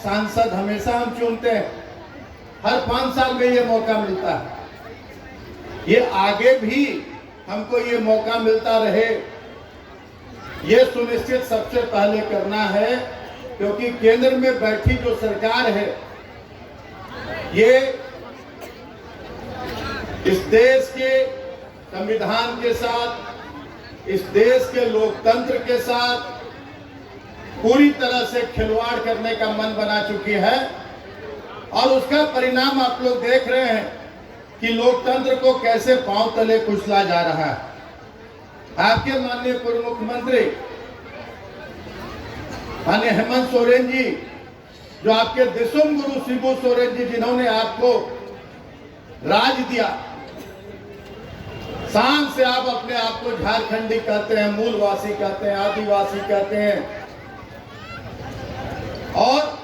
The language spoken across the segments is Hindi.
सांसद हमेशा हम चुनते हैं, हर 5 साल में ये मौका मिलता है। ये आगे भी हमको ये मौका मिलता रहे, ये सुनिश्चित सबसे पहले करना है, क्योंकि केंद्र में बैठी जो सरकार है ये इस देश के संविधान के साथ, इस देश के लोकतंत्र के साथ पूरी तरह से खिलवाड़ करने का मन बना चुकी है। और उसका परिणाम आप लोग देख रहे हैं कि लोकतंत्र को कैसे पांव तले कुचला जा रहा है। आपके माननीय पूर्व मुख्यमंत्री माननीय हेमंत सोरेन जी, जो आपके दिसुम गुरु शिबू सोरेन जी, जिन्होंने आपको राज दिया, शान से आप अपने आप को झारखंडी कहते हैं, मूलवासी कहते हैं, आदिवासी कहते हैं। और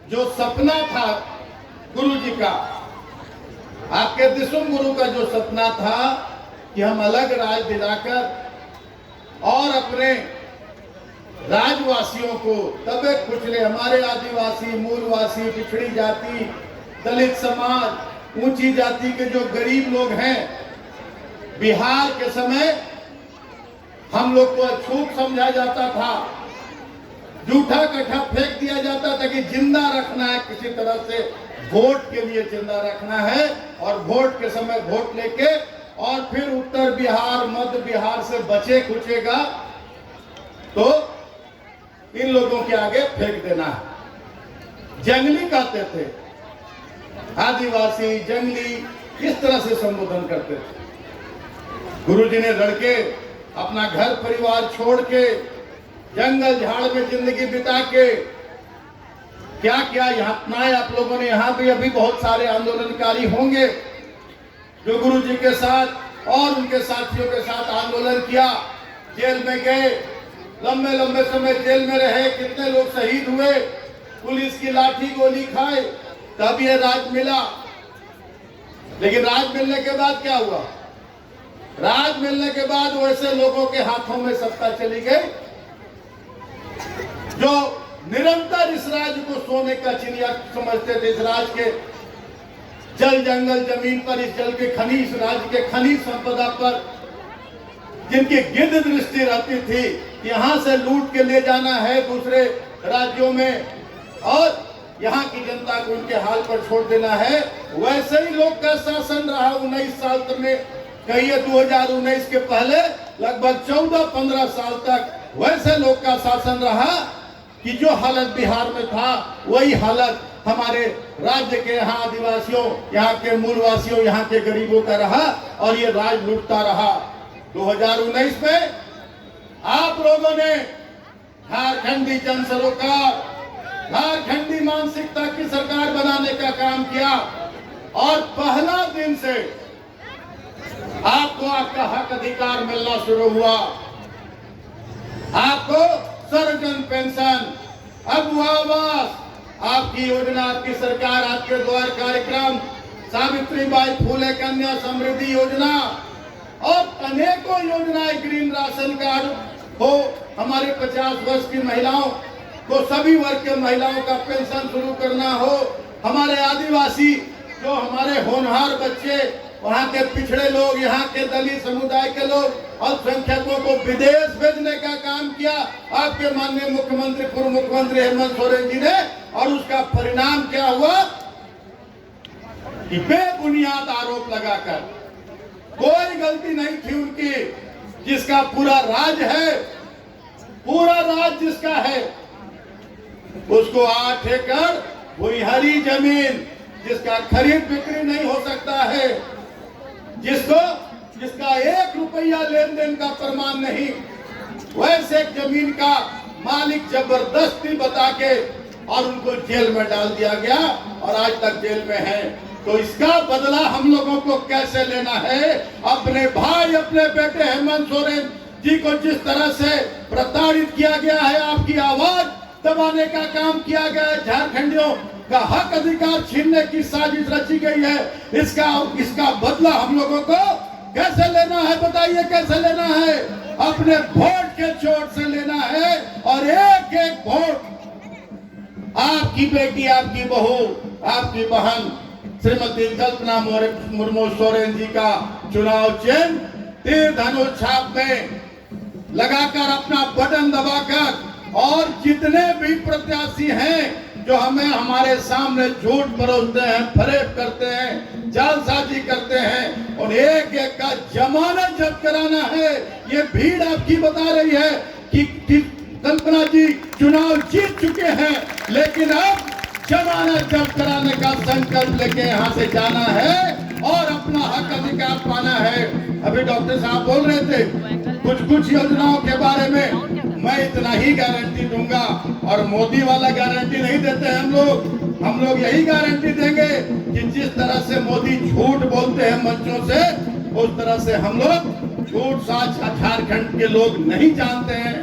जो सपना था गुरु जी का, आपके दिसुम गुरु का जो सपना था कि हम अलग राज दिलाकर और अपने राजवासियों को दबे कुचले, हमारे आदिवासी, मूलवासी, पिछड़ी जाति, दलित समाज, ऊंची जाति के जो गरीब लोग हैं, बिहार के समय हम लोग को अछूत समझा जाता था, जूठा कट्ठा फेंक दिया जाता था कि जिंदा रखना है, किसी तरह से वोट के लिए जिंदा रखना है, और वोट के समय वोट लेके और फिर उत्तर बिहार, मध्य बिहार से बचे खुचेगा तो इन लोगों के आगे फेंक देना है। जंगली कहते थे, आदिवासी, जंगली, इस तरह से संबोधन करते थे। गुरुजी ने लड़के अपना घर परिवार छोड़ के जंगल झाड़ में जिंदगी बिता के क्या क्या यहाँ अपनाए। आप लोगों ने यहाँ भी अभी बहुत सारे आंदोलनकारी होंगे जो गुरुजी के साथ और उनके साथियों के साथ आंदोलन किया, जेल में गए, लंबे लंबे समय जेल में रहे, कितने लोग शहीद हुए, पुलिस की लाठी गोली खाए, तब ये राज मिला। लेकिन राज मिलने के बाद क्या हुआ? राज मिलने के बाद वैसे लोगों के हाथों में सत्ता चली गई जो निरंतर इस राज्य को सोने का चिड़िया समझते थे। इस राज्य के जल जंगल जमीन पर, इस जल के खनिज, राज्य के खनिज संपदा पर जिनकी गिद्ध दृष्टि रहती थी, यहाँ से लूट के ले जाना है दूसरे राज्यों में और यहाँ की जनता को उनके हाल पर छोड़ देना है, वैसे ही लोग का शासन रहा 19 साल तक में, कहिए 2019 के पहले लगभग 14-15 साल तक वैसे लोग का शासन रहा कि जो हालत बिहार में था वही हालत हमारे राज्य के यहाँ आदिवासियों, यहाँ के मूलवासियों, यहाँ के गरीबों का रहा और ये राज लूटता रहा। 2019 में आप लोगों ने झारखंडी जन सरोकार, झारखंडी मानसिकता की सरकार बनाने का काम किया और पहला दिन से आपको आपका हक अधिकार मिलना शुरू हुआ। आपको सर्वजन पेंशन, अब आवास, आपकी योजना, आपकी सरकार, आपके द्वार कार्यक्रम, सावित्रीबाई फूले कन्या समृद्धि योजना और अनेकों योजनाएं, ग्रीन राशन कार्ड हो, हमारे 50 वर्ष की महिलाओं को, सभी वर्ग के महिलाओं का पेंशन शुरू करना हो, हमारे आदिवासी जो हमारे होनहार बच्चे, वहाँ के पिछड़े लोग, यहाँ के दलित समुदाय के लोग, अल्पसंख्यकों को विदेश भेजने का काम किया आपके माननीय मुख्यमंत्री, पूर्व मुख्यमंत्री हेमंत सोरेन जी ने। और उसका परिणाम क्या हुआ कि बेबुनियाद आरोप लगाकर, कोई गलती नहीं थी उनकी, जिसका पूरा राज है, पूरा राज जिसका है, उसको 8 एकड़ भुइहरी जमीन, जिसका खरीद बिक्री नहीं हो सकता है, जिसका 1 रुपया लेन देन का प्रमाण नहीं, वैसे जमीन का मालिक जबरदस्ती बता के और उनको जेल में डाल दिया गया और आज तक जेल में है। तो इसका बदला हम लोगों को कैसे लेना है? अपने भाई, अपने बेटे हेमंत सोरेन जी को जिस तरह से प्रताड़ित किया गया है, आपकी आवाज दबाने का काम किया गया है, झारखंडियों का हक अधिकार छीनने की साजिश रची गई है, इसका बदला हम लोगों को कैसे लेना है? बताइए कैसे लेना है? अपने वोट के चोट से लेना है और एक एक वोट आप आपकी बेटी, आपकी बहू, आपकी बहन श्रीमती कल्पना मुर्मू सोरेन जी का चुनाव चिन्ह तीर धनुष छाप में लगाकर अपना बटन दबाकर और जितने भी प्रत्याशी हैं जो हमें हमारे सामने झूठ परोसते हैं, फरेब करते हैं, जालसाजी करते हैं, और एक एक का जमानत जब्त कराना है। ये भीड़ आपकी बता रही है कि कल्पना जी चुनाव जीत चुके हैं, लेकिन अब जमानत जब्त कराने का संकल्प लेके यहाँ से जाना है और अपना हक अधिकार पाना है। अभी डॉक्टर साहब बोल रहे थे कुछ योजनाओं के बारे में, मैं इतना ही गारंटी दूंगा, और मोदी वाला गारंटी नहीं देते हैं हम लोग यही गारंटी देंगे कि जिस तरह से मोदी झूठ बोलते हैं मंचों से, उस तरह से हम लोग झूठ साच झारखंड के लोग नहीं जानते हैं।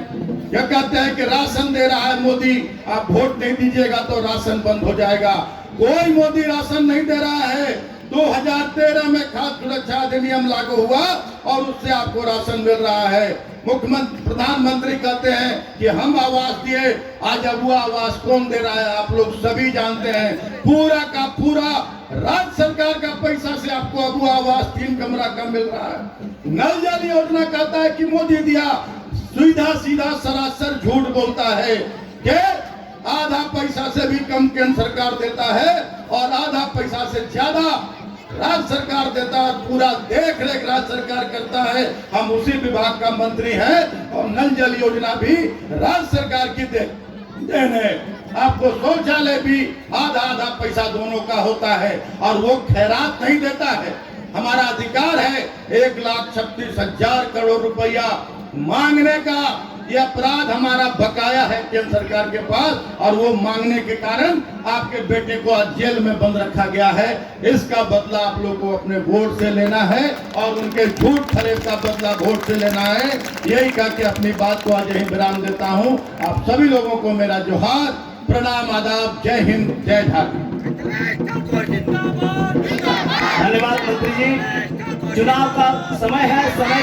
क्या कहते हैं कि राशन दे रहा है मोदी, आप वोट नहीं दीजिएगा तो राशन बंद हो जाएगा। कोई मोदी राशन नहीं दे रहा है। 2013 में खाद्य सुरक्षा अधिनियम लागू हुआ और उससे आपको राशन मिल रहा है। मुख्यमंत्री प्रधानमंत्री कहते हैं कि हम आवास दिए, आज अब वो आवास कौन दे रहा है आप लोग सभी जानते हैं। पूरा का पूरा राज्य सरकार का पैसा से आपको अब वो आवास 3 कमरा का मिल रहा है। नल जल योजना कहता है कि मोदी दिया, सीधा सीधा सरासर झूठ बोलता है कि आधा पैसा से भी कम केंद्र सरकार देता है और आधा पैसा से ज्यादा राज्य सरकार देता है। पूरा देख रेख राज्य सरकार करता है। हम उसी विभाग का मंत्री हैं और नल जल योजना भी राज्य सरकार की देन है। आपको शौचालय भी आधा आधा पैसा दोनों का होता है और वो खैरात नहीं देता है। हमारा अधिकार है 1,36,000 करोड़ रुपया मांगने का। ये अपराध हमारा बकाया है केंद्र सरकार के पास, और वो मांगने के कारण आपके बेटे को आज जेल में बंद रखा गया है। इसका बदला आप लोग को अपने वोट से लेना है और उनके झूठ फरेब का बदला वोट से लेना है। यही कह के अपनी बात को आज यही विराम देता हूँ। आप सभी लोगों को मेरा जोहार, प्रणाम, आदाब, जय हिंद, जय झारखंड। धन्यवाद मंत्री जी। चुनाव का समय है, समय